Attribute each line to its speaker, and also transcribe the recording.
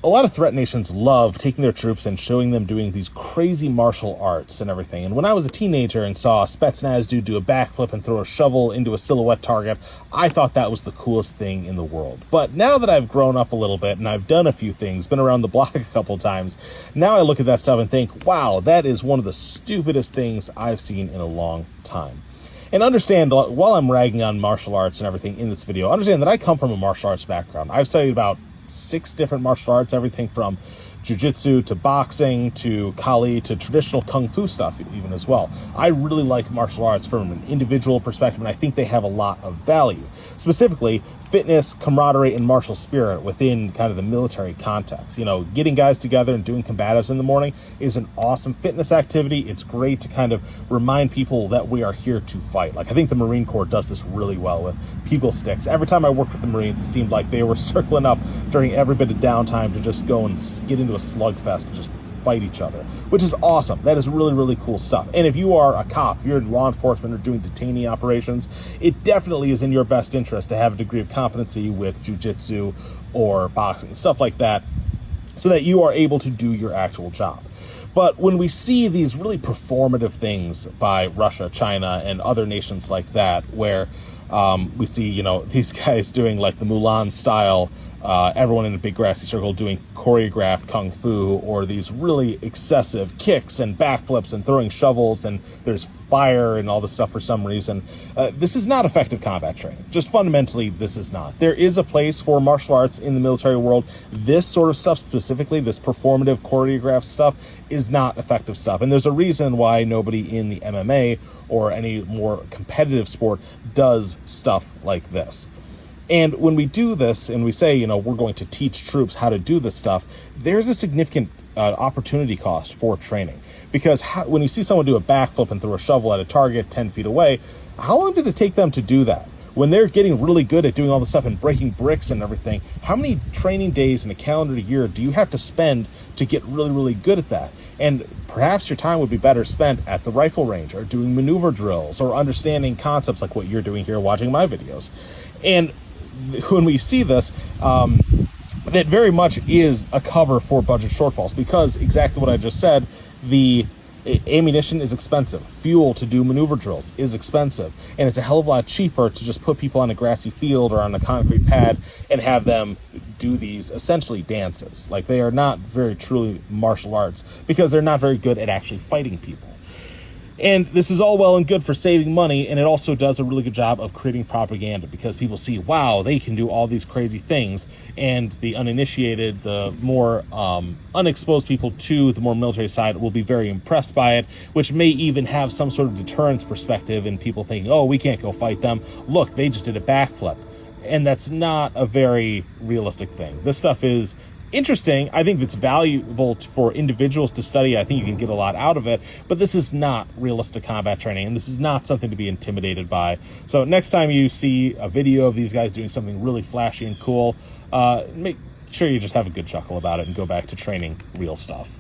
Speaker 1: a lot of threat nations love taking their troops and showing them doing these crazy martial arts and everything. And when I was a teenager and saw a Spetsnaz dude do a backflip and throw a shovel into a silhouette target, I thought that was the coolest thing in the world. But now that I've grown up a little bit and I've done a few things, been around the block a couple times, now I look at that stuff and think, wow, that is one of the stupidest things I've seen in a long time. And understand, while I'm ragging on martial arts and everything in this video, understand that I come from a martial arts background. I've studied about 6 different martial arts, everything from jiu-jitsu to boxing to kali to traditional kung fu stuff even as well. I really like martial arts from an individual perspective, and I think they have a lot of value. Specifically, fitness, camaraderie, and martial spirit within kind of the military context. You know, getting guys together and doing combatives in the morning is an awesome fitness activity. It's great to kind of remind people that we are here to fight. Like, I think the Marine Corps does this really well with Pugil sticks. Every time I worked with the Marines, it seemed like they were circling up during every bit of downtime to just go and get into a slugfest and just fight each other, which is awesome. That is really, really cool stuff. And if you are a cop, you're in law enforcement or doing detainee operations, it definitely is in your best interest to have a degree of competency with jiu-jitsu or boxing, stuff like that, so that you are able to do your actual job. But when we see these really performative things by Russia, China, and other nations like that, where we see, you know, these guys doing like the Mulan style, everyone in a big grassy circle doing choreographed kung fu, or these really excessive kicks and backflips and throwing shovels, and there's fire and all this stuff for some reason. This is not effective combat training. Just fundamentally, this is not. There is a place for martial arts in the military world. This sort of stuff specifically, this performative choreographed stuff, is not effective stuff. And there's a reason why nobody in the MMA or any more competitive sport does stuff like this. And when we do this and we say, you know, we're going to teach troops how to do this stuff, there's a significant opportunity cost for training. Because when you see someone do a backflip and throw a shovel at a target 10 feet away, how long did it take them to do that? When they're getting really good at doing all this stuff and breaking bricks and everything, how many training days in a calendar year do you have to spend to get really, really good at that? And perhaps your time would be better spent at the rifle range or doing maneuver drills or understanding concepts like what you're doing here watching my videos. And when we see this, that very much is a cover for budget shortfalls, because exactly what I just said, the ammunition is expensive. Fuel to do maneuver drills is expensive. And it's a hell of a lot cheaper to just put people on a grassy field or on a concrete pad and have them do these essentially dances. Like, they are not very truly martial arts because they're not very good at actually fighting people. And this is all well and good for saving money, and it also does a really good job of creating propaganda, because people see, wow, they can do all these crazy things, and the uninitiated, the more unexposed people to the more military side will be very impressed by it, which may even have some sort of deterrence perspective in people thinking, oh, we can't go fight them. Look, they just did a backflip. And that's not a very realistic thing. This stuff is interesting. I think it's valuable for individuals to study. I think you can get a lot out of it, but this is not realistic combat training, and this is not something to be intimidated by. So next time you see a video of these guys doing something really flashy and cool, make sure you just have a good chuckle about it and go back to training real stuff.